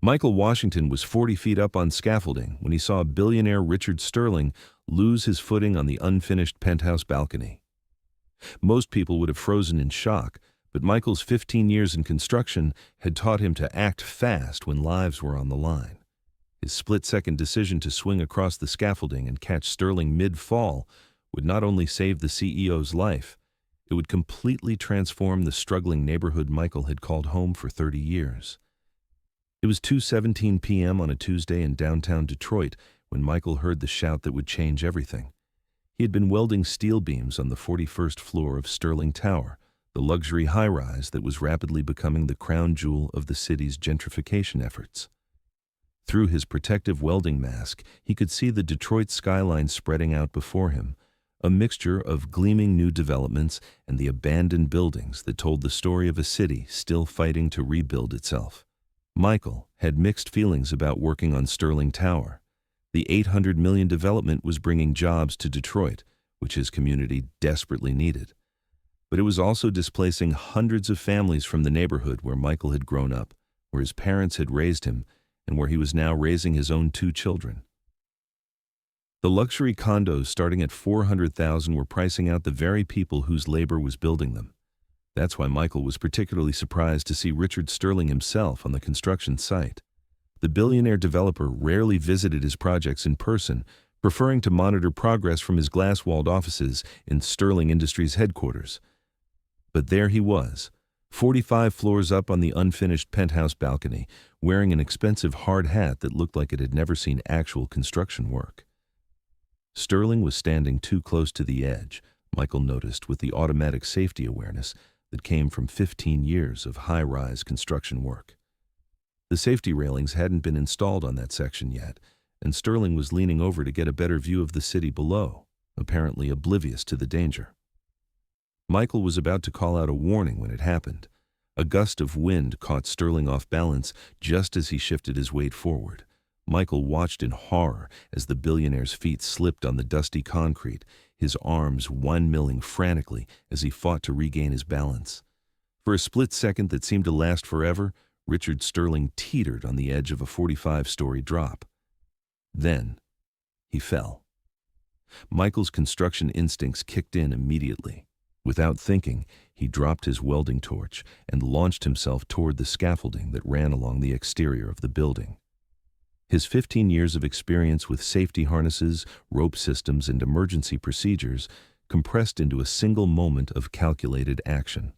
Michael Washington was 40 feet up on scaffolding when he saw billionaire Richard Sterling lose his footing on the unfinished penthouse balcony. Most people would have frozen in shock, but Michael's 15 years in construction had taught him to act fast when lives were on the line. His split-second decision to swing across the scaffolding and catch Sterling mid-fall would not only save the CEO's life, it would completely transform the struggling neighborhood Michael had called home for 30 years. It was 2:17 p.m. on a Tuesday in downtown Detroit when Michael heard the shout that would change everything. He had been welding steel beams on the 41st floor of Sterling Tower, the luxury high-rise that was rapidly becoming the crown jewel of the city's gentrification efforts. Through his protective welding mask, he could see the Detroit skyline spreading out before him, a mixture of gleaming new developments and the abandoned buildings that told the story of a city still fighting to rebuild itself. Michael had mixed feelings about working on Sterling Tower. The $800 million development was bringing jobs to Detroit, which his community desperately needed. But it was also displacing hundreds of families from the neighborhood where Michael had grown up, where his parents had raised him, and where he was now raising his own 2 children. The luxury condos starting at $400,000 were pricing out the very people whose labor was building them. That's why Michael was particularly surprised to see Richard Sterling himself on the construction site. The billionaire developer rarely visited his projects in person, preferring to monitor progress from his glass-walled offices in Sterling Industries headquarters. But there he was, 45 floors up on the unfinished penthouse balcony, wearing an expensive hard hat that looked like it had never seen actual construction work. Sterling was standing too close to the edge, Michael noticed with the automatic safety awareness that came from 15 years of high-rise construction work. The safety railings hadn't been installed on that section yet, and Sterling was leaning over to get a better view of the city below, apparently oblivious to the danger. Michael was about to call out a warning when it happened. A gust of wind caught Sterling off balance just as he shifted his weight forward. Michael watched in horror as the billionaire's feet slipped on the dusty concrete, his arms windmilling frantically as he fought to regain his balance. For a split second that seemed to last forever, Richard Sterling teetered on the edge of a 45-story drop. Then, he fell. Michael's construction instincts kicked in immediately. Without thinking, he dropped his welding torch and launched himself toward the scaffolding that ran along the exterior of the building. His 15 years of experience with safety harnesses, rope systems, and emergency procedures compressed into a single moment of calculated action.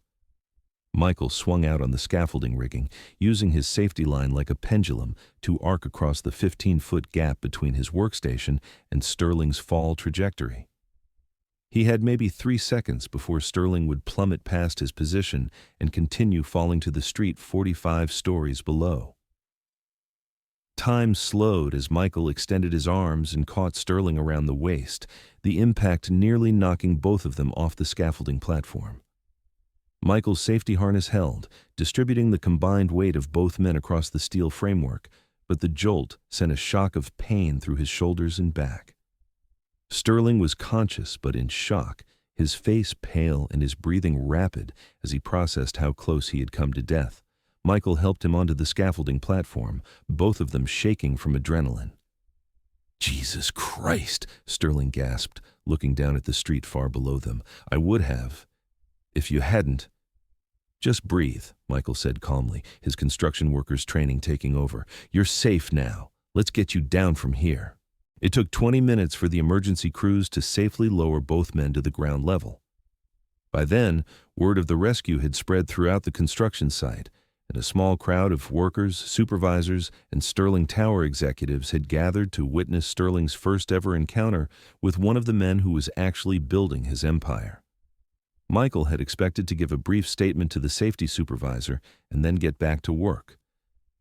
Michael swung out on the scaffolding rigging, using his safety line like a pendulum to arc across the 15-foot gap between his workstation and Sterling's fall trajectory. He had maybe 3 seconds before Sterling would plummet past his position and continue falling to the street 45 stories below. Time slowed as Michael extended his arms and caught Sterling around the waist, the impact nearly knocking both of them off the scaffolding platform. Michael's safety harness held, distributing the combined weight of both men across the steel framework, but the jolt sent a shock of pain through his shoulders and back. Sterling was conscious but in shock, his face pale and his breathing rapid as he processed how close he had come to death. Michael helped him onto the scaffolding platform, both of them shaking from adrenaline. "Jesus Christ," Sterling gasped, looking down at the street far below them. "I would have, if you hadn't." "Just breathe," Michael said calmly, his construction workers' training taking over. "You're safe now. Let's get you down from here." It took 20 minutes for the emergency crews to safely lower both men to the ground level. By then, word of the rescue had spread throughout the construction site, and a small crowd of workers, supervisors, and Sterling Tower executives had gathered to witness Sterling's first-ever encounter with one of the men who was actually building his empire. Michael had expected to give a brief statement to the safety supervisor and then get back to work.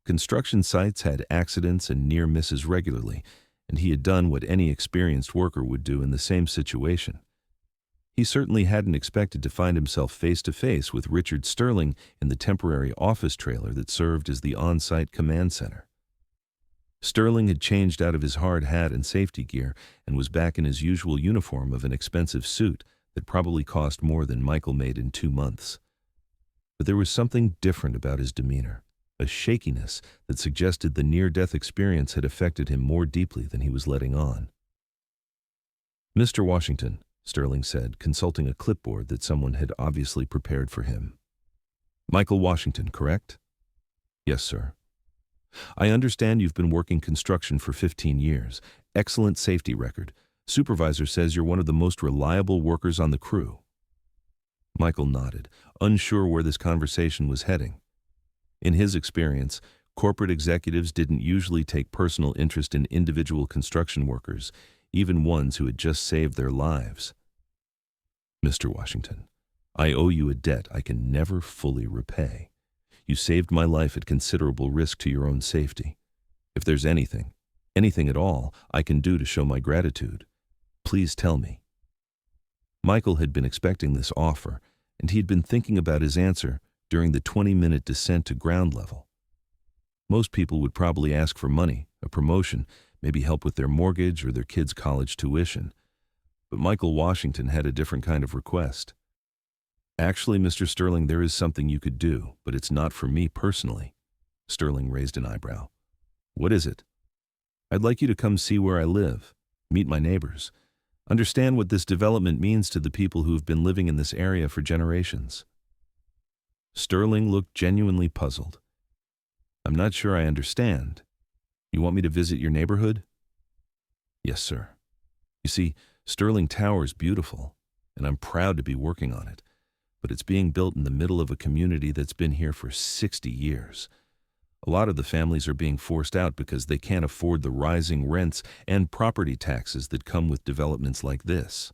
Construction sites had accidents and near misses regularly, and he had done what any experienced worker would do in the same situation. He certainly hadn't expected to find himself face-to-face with Richard Sterling in the temporary office trailer that served as the on-site command center. Sterling had changed out of his hard hat and safety gear and was back in his usual uniform of an expensive suit that probably cost more than Michael made in 2 months. But there was something different about his demeanor. a shakiness that suggested the near-death experience had affected him more deeply than he was letting on. "Mr. Washington," Sterling said, consulting a clipboard that someone had obviously prepared for him. "Michael Washington, correct?" "Yes, sir." "I understand you've been working construction for 15 years. Excellent safety record. Supervisor says you're one of the most reliable workers on the crew." Michael nodded, unsure where this conversation was heading. In his experience, corporate executives didn't usually take personal interest in individual construction workers, even ones who had just saved their lives. "Mr. Washington, I owe you a debt I can never fully repay. You saved my life at considerable risk to your own safety. If there's anything at all, I can do to show my gratitude, please tell me." Michael had been expecting this offer, and he'd been thinking about his answer during the 20-minute descent to ground level. Most people would probably ask for money, a promotion, maybe help with their mortgage or their kids' college tuition. But Michael Washington had a different kind of request. "Actually, Mr. Sterling, there is something you could do, but it's not for me personally." Sterling raised an eyebrow. "What is it?" "I'd like you to come see where I live, meet my neighbors, understand what this development means to the people who have been living in this area for generations." Sterling looked genuinely puzzled. "I'm not sure I understand. You want me to visit your neighborhood?" "Yes, sir. You see, Sterling Tower is beautiful, and I'm proud to be working on it, but it's being built in the middle of a community that's been here for 60 years. A lot of the families are being forced out because they can't afford the rising rents and property taxes that come with developments like this."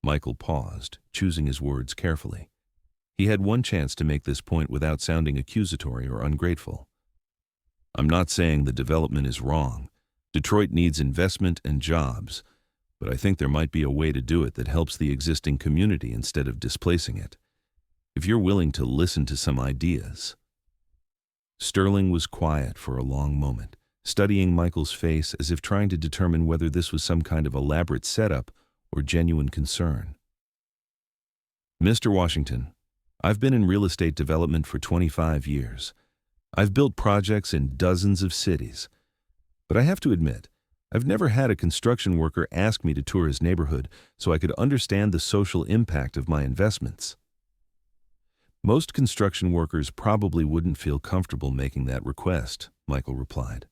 Michael paused, choosing his words carefully. He had one chance to make this point without sounding accusatory or ungrateful. "I'm not saying the development is wrong. Detroit needs investment and jobs, but I think there might be a way to do it that helps the existing community instead of displacing it. If you're willing to listen to some ideas." Sterling was quiet for a long moment, studying Michael's face as if trying to determine whether this was some kind of elaborate setup or genuine concern. "Mr. Washington, I've been in real estate development for 25 years. I've built projects in dozens of cities. But I have to admit, I've never had a construction worker ask me to tour his neighborhood so I could understand the social impact of my investments." "Most construction workers probably wouldn't feel comfortable making that request," Michael replied.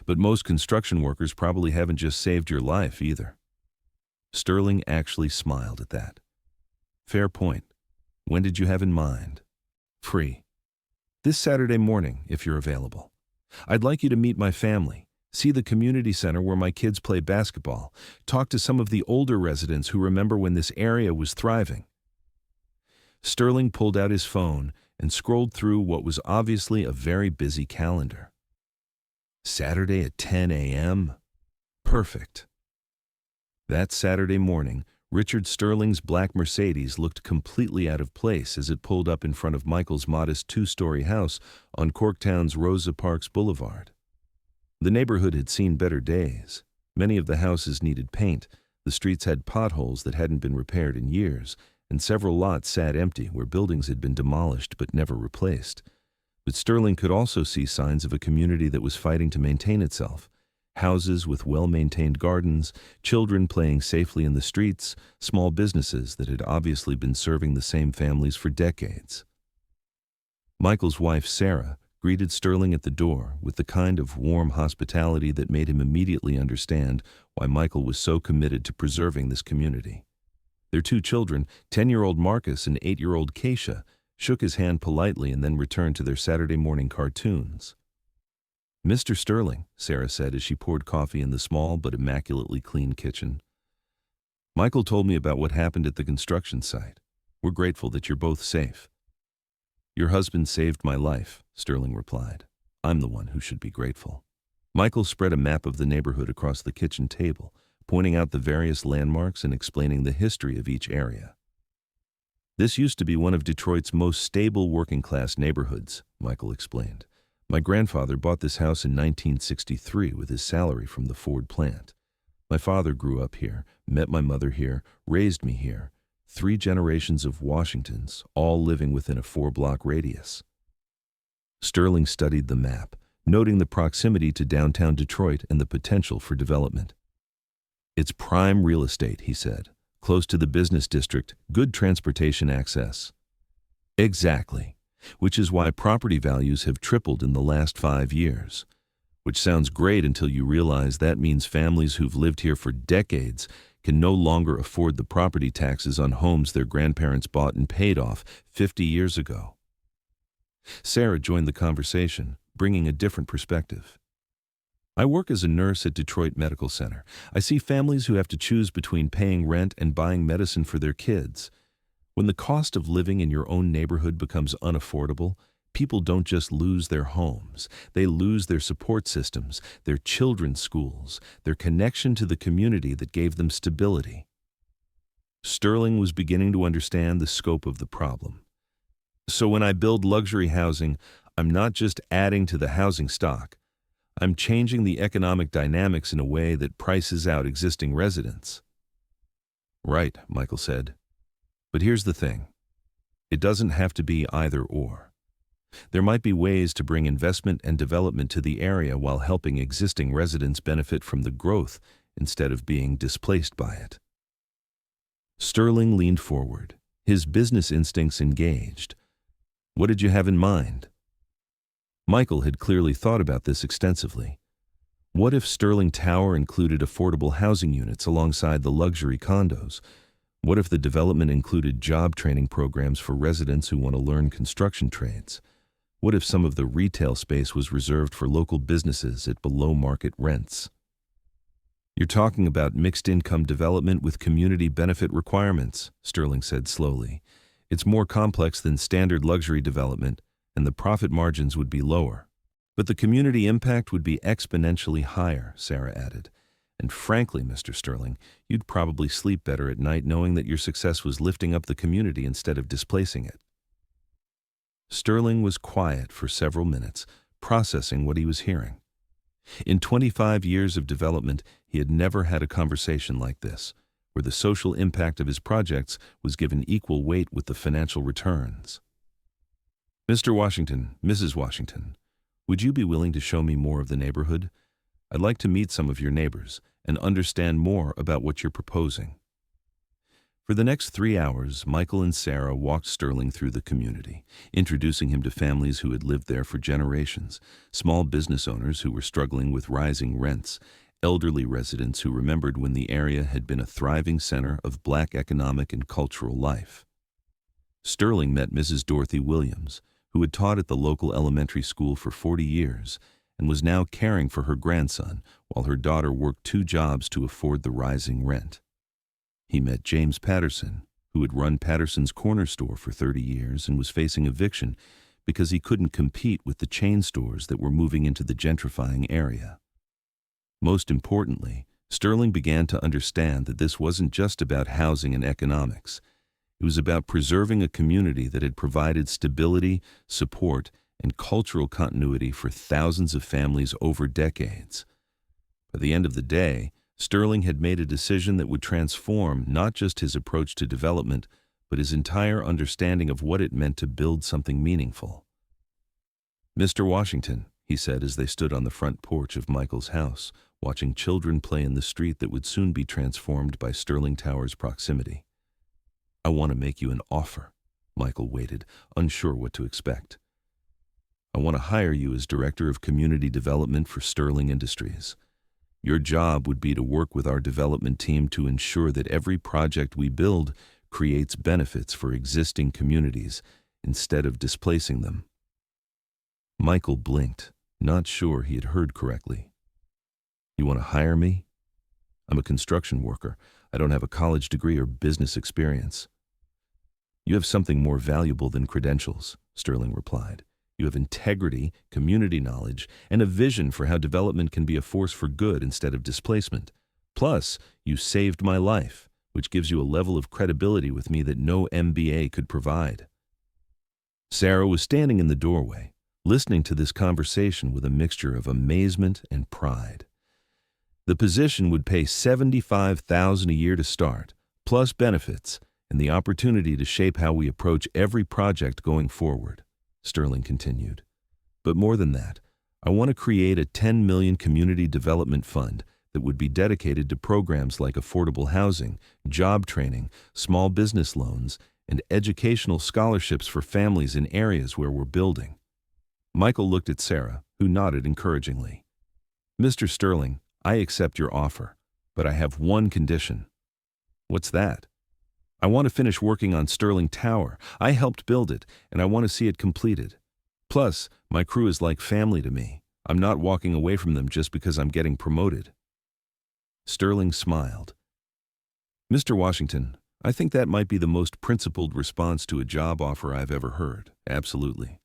"But most construction workers probably haven't just saved your life either." Sterling actually smiled at that. "Fair point. When did you have in mind?" "Free. This Saturday morning, if you're available. I'd like you to meet my family, see the community center where my kids play basketball, talk to some of the older residents who remember when this area was thriving." Sterling pulled out his phone and scrolled through what was obviously a very busy calendar. Saturday at 10 a.m.? Perfect. That Saturday morning, Richard Sterling's black Mercedes looked completely out of place as it pulled up in front of Michael's modest two-story house on Corktown's Rosa Parks Boulevard. The neighborhood had seen better days. Many of the houses needed paint, the streets had potholes that hadn't been repaired in years, and several lots sat empty where buildings had been demolished but never replaced. But Sterling could also see signs of a community that was fighting to maintain itself. Houses with well-maintained gardens, children playing safely in the streets, small businesses that had obviously been serving the same families for decades. Michael's wife, Sarah, greeted Sterling at the door with the kind of warm hospitality that made him immediately understand why Michael was so committed to preserving this community. Their two children, 10-year-old Marcus and 8-year-old Keisha, shook his hand politely and then returned to their Saturday morning cartoons. "Mr. Sterling," Sarah said as she poured coffee in the small but immaculately clean kitchen. "Michael told me about what happened at the construction site. We're grateful that you're both safe." "Your husband saved my life," Sterling replied. "I'm the one who should be grateful." Michael spread a map of the neighborhood across the kitchen table, pointing out the various landmarks and explaining the history of each area. "This used to be one of Detroit's most stable working-class neighborhoods," Michael explained. "My grandfather bought this house in 1963 with his salary from the Ford plant. My father grew up here, met my mother here, raised me here. 3 generations of Washingtons, all living within a 4-block radius." Sterling studied the map, noting the proximity to downtown Detroit and the potential for development. It's prime real estate, he said. Close to the business district, good transportation access. Exactly, which is why property values have tripled in the last 5 years. Which sounds great until you realize that means families who've lived here for decades can no longer afford the property taxes on homes their grandparents bought and paid off 50 years ago. Sarah joined the conversation, bringing a different perspective. I work as a nurse at Detroit Medical Center. I see families who have to choose between paying rent and buying medicine for their kids. When the cost of living in your own neighborhood becomes unaffordable, people don't just lose their homes. They lose their support systems, their children's schools, their connection to the community that gave them stability. Sterling was beginning to understand the scope of the problem. So when I build luxury housing, I'm not just adding to the housing stock. I'm changing the economic dynamics in a way that prices out existing residents. Right, Michael said. But here's the thing. It doesn't have to be either or. There might be ways to bring investment and development to the area while helping existing residents benefit from the growth instead of being displaced by it. Sterling leaned forward, his business instincts engaged. What did you have in mind? Michael had clearly thought about this extensively. What if Sterling Tower included affordable housing units alongside the luxury condos? What if the development included job training programs for residents who want to learn construction trades? What if some of the retail space was reserved for local businesses at below-market rents? You're talking about mixed-income development with community benefit requirements, Sterling said slowly. It's more complex than standard luxury development, and the profit margins would be lower. But the community impact would be exponentially higher, Sarah added. And frankly, Mr. Sterling, you'd probably sleep better at night knowing that your success was lifting up the community instead of displacing it. Sterling was quiet for several minutes, processing what he was hearing. In 25 years of development, he had never had a conversation like this, where the social impact of his projects was given equal weight with the financial returns. Mr. Washington, Mrs. Washington, would you be willing to show me more of the neighborhood? I'd like to meet some of your neighbors and understand more about what you're proposing. For the next 3 hours, Michael and Sarah walked Sterling through the community, introducing him to families who had lived there for generations, small business owners who were struggling with rising rents, elderly residents who remembered when the area had been a thriving center of Black economic and cultural life. Sterling met Mrs. Dorothy Williams, who had taught at the local elementary school for 40 years and was now caring for her grandson while her daughter worked 2 jobs to afford the rising rent. He met James Patterson, who had run Patterson's Corner Store for 30 years and was facing eviction because he couldn't compete with the chain stores that were moving into the gentrifying area. Most importantly, Sterling began to understand that this wasn't just about housing and economics. It was about preserving a community that had provided stability, support, and cultural continuity for thousands of families over decades. By the end of the day, Sterling had made a decision that would transform not just his approach to development, but his entire understanding of what it meant to build something meaningful. Mr. Washington, he said as they stood on the front porch of Michael's house, watching children play in the street that would soon be transformed by Sterling Tower's proximity. I want to make you an offer. Michael waited, unsure what to expect. I want to hire you as Director of Community Development for Sterling Industries. Your job would be to work with our development team to ensure that every project we build creates benefits for existing communities instead of displacing them. Michael blinked, not sure he had heard correctly. You want to hire me? I'm a construction worker. I don't have a college degree or business experience. You have something more valuable than credentials, Sterling replied. You have integrity, community knowledge, and a vision for how development can be a force for good instead of displacement. Plus, you saved my life, which gives you a level of credibility with me that no MBA could provide. Sarah was standing in the doorway, listening to this conversation with a mixture of amazement and pride. The position would pay $75,000 a year to start, plus benefits, and the opportunity to shape how we approach every project going forward, Sterling continued. But more than that, I want to create a 10 million community development fund that would be dedicated to programs like affordable housing, job training, small business loans, and educational scholarships for families in areas where we're building. Michael looked at Sarah, who nodded encouragingly. Mr. Sterling, I accept your offer, but I have one condition. What's that? I want to finish working on Sterling Tower. I helped build it, and I want to see it completed. Plus, my crew is like family to me. I'm not walking away from them just because I'm getting promoted. Sterling smiled. Mr. Washington, I think that might be the most principled response to a job offer I've ever heard. Absolutely.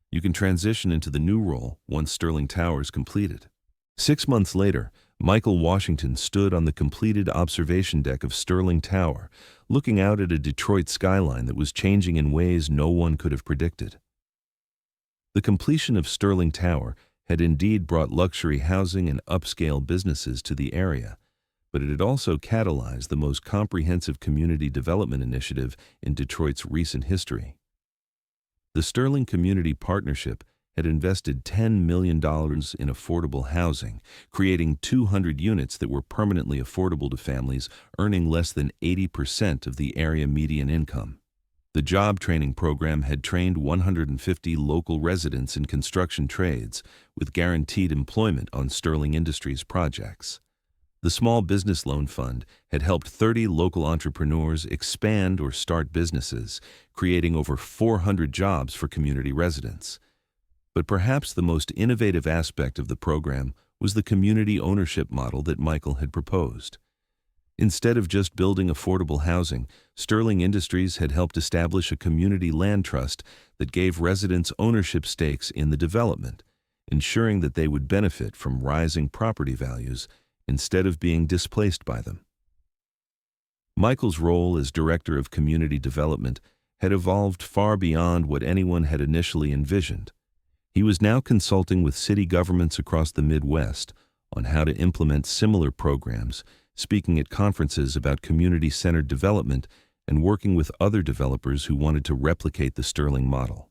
You can transition into the new role once Sterling Tower is completed. 6 months later, Michael Washington stood on the completed observation deck of Sterling Tower, looking out at a Detroit skyline that was changing in ways no one could have predicted. The completion of Sterling Tower had indeed brought luxury housing and upscale businesses to the area, but it had also catalyzed the most comprehensive community development initiative in Detroit's recent history. The Sterling Community Partnership had invested $10 million in affordable housing, creating 200 units that were permanently affordable to families earning less than 80% of the area median income. The job training program had trained 150 local residents in construction trades, with guaranteed employment on Sterling Industries projects. The Small Business Loan Fund had helped 30 local entrepreneurs expand or start businesses, creating over 400 jobs for community residents. But perhaps the most innovative aspect of the program was the community ownership model that Michael had proposed. Instead of just building affordable housing, Sterling Industries had helped establish a community land trust that gave residents ownership stakes in the development, ensuring that they would benefit from rising property values instead of being displaced by them. Michael's role as Director of Community Development had evolved far beyond what anyone had initially envisioned. He was now consulting with city governments across the Midwest on how to implement similar programs, speaking at conferences about community-centered development, and working with other developers who wanted to replicate the Sterling model.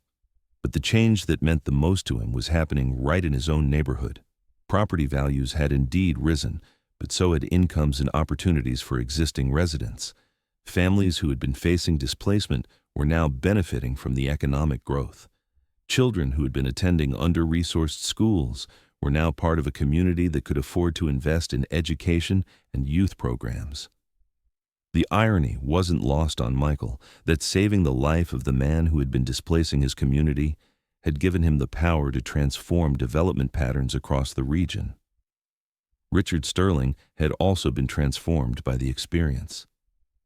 But the change that meant the most to him was happening right in his own neighborhood. Property values had indeed risen, but so had incomes and opportunities for existing residents. Families who had been facing displacement were now benefiting from the economic growth. Children who had been attending under-resourced schools were now part of a community that could afford to invest in education and youth programs. The irony wasn't lost on Michael that saving the life of the man who had been displacing his community had given him the power to transform development patterns across the region. Richard Sterling had also been transformed by the experience.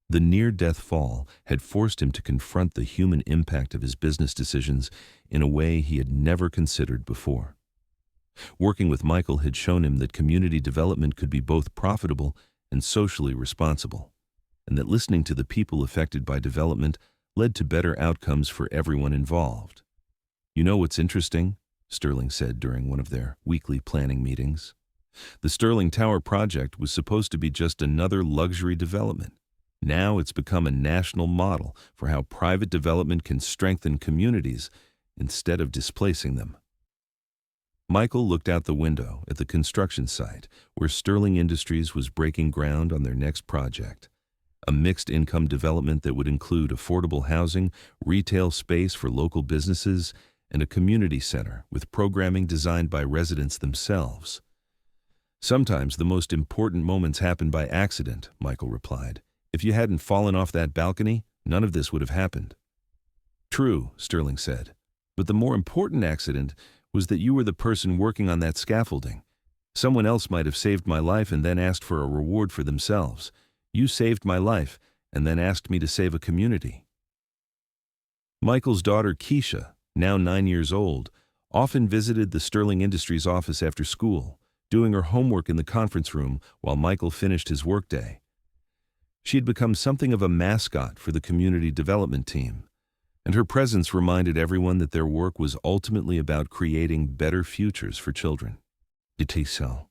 The near-death fall had forced him to confront the human impact of his business decisions in a way he had never considered before. Working with Michael had shown him that community development could be both profitable and socially responsible, and that listening to the people affected by development led to better outcomes for everyone involved. You know what's interesting? Sterling said during one of their weekly planning meetings. The Sterling Tower project was supposed to be just another luxury development. Now it's become a national model for how private development can strengthen communities instead of displacing them. Michael looked out the window at the construction site where Sterling Industries was breaking ground on their next project, a mixed-income development that would include affordable housing, retail space for local businesses, and a community center with programming designed by residents themselves. Sometimes the most important moments happen by accident, Michael replied. If you hadn't fallen off that balcony, none of this would have happened. True, Sterling said, but the more important accident was that you were the person working on that scaffolding. Someone else might have saved my life and then asked for a reward for themselves. You saved my life and then asked me to save a community. Michael's daughter, Keisha, now 9 years old, often visited the Sterling Industries office after school, doing her homework in the conference room while Michael finished his workday. She had become something of a mascot for the community development team, and her presence reminded everyone that their work was ultimately about creating better futures for children. Était so?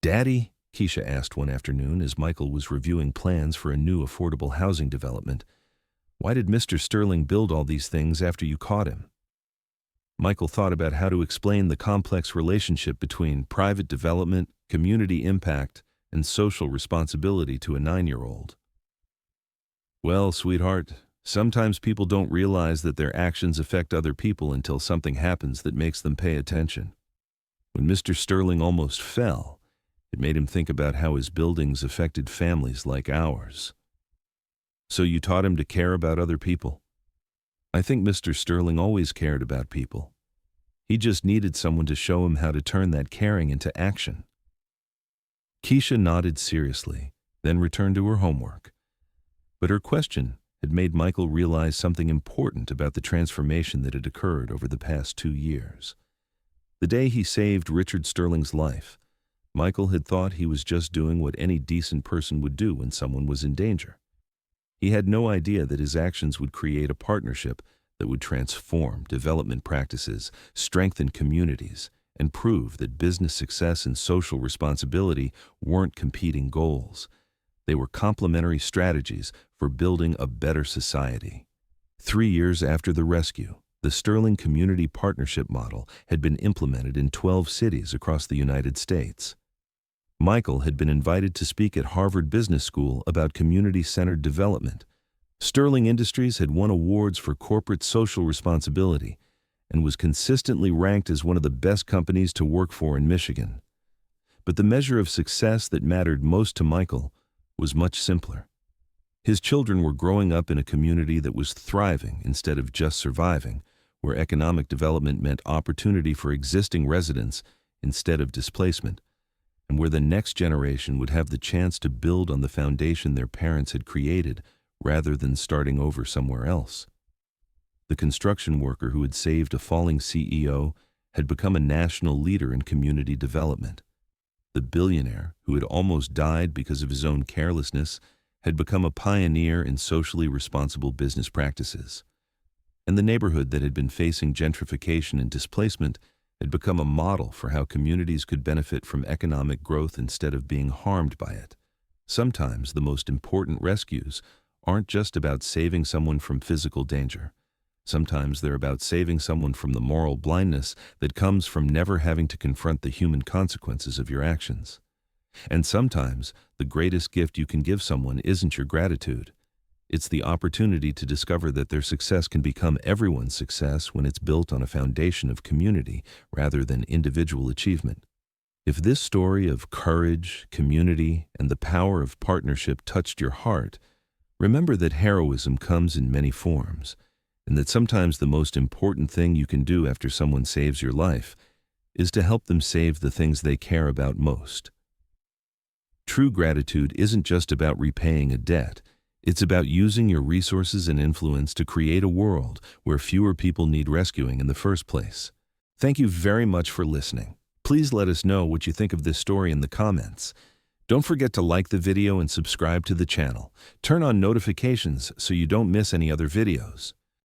Daddy, Keisha asked one afternoon as Michael was reviewing plans for a new affordable housing development, why did Mr. Sterling build all these things after you caught him? Michael thought about how to explain the complex relationship between private development, community impact, and social responsibility to a 9-year-old. Well, sweetheart, sometimes people don't realize that their actions affect other people until something happens that makes them pay attention. When Mr. Sterling almost fell, it made him think about how his buildings affected families like ours. So you taught him to care about other people? I think Mr. Sterling always cared about people. He just needed someone to show him how to turn that caring into action. Keisha nodded seriously, then returned to her homework. But her question had made Michael realize something important about the transformation that had occurred over the past 2 years. The day he saved Richard Sterling's life, Michael had thought he was just doing what any decent person would do when someone was in danger. He had no idea that his actions would create a partnership that would transform development practices, strengthen communities, and prove that business success and social responsibility weren't competing goals. They were complementary strategies for building a better society. 3 years after the rescue, the Sterling Community Partnership Model had been implemented in 12 cities across the United States. Michael had been invited to speak at Harvard Business School about community-centered development. Sterling Industries had won awards for corporate social responsibility and was consistently ranked as one of the best companies to work for in Michigan. But the measure of success that mattered most to Michael was much simpler. His children were growing up in a community that was thriving instead of just surviving, where economic development meant opportunity for existing residents instead of displacement, and where the next generation would have the chance to build on the foundation their parents had created rather than starting over somewhere else. The construction worker who had saved a falling CEO had become a national leader in community development. The billionaire who had almost died because of his own carelessness had become a pioneer in socially responsible business practices. And the neighborhood that had been facing gentrification and displacement had become a model for how communities could benefit from economic growth instead of being harmed by it. Sometimes the most important rescues aren't just about saving someone from physical danger. Sometimes they're about saving someone from the moral blindness that comes from never having to confront the human consequences of your actions. And sometimes the greatest gift you can give someone isn't your gratitude. It's the opportunity to discover that their success can become everyone's success when it's built on a foundation of community rather than individual achievement. If this story of courage, community, and the power of partnership touched your heart, remember that heroism comes in many forms, and that sometimes the most important thing you can do after someone saves your life is to help them save the things they care about most. True gratitude isn't just about repaying a debt. It's about using your resources and influence to create a world where fewer people need rescuing in the first place. Thank you very much for listening. Please let us know what you think of this story in the comments. Don't forget to like the video and subscribe to the channel. Turn on notifications so you don't miss any other videos.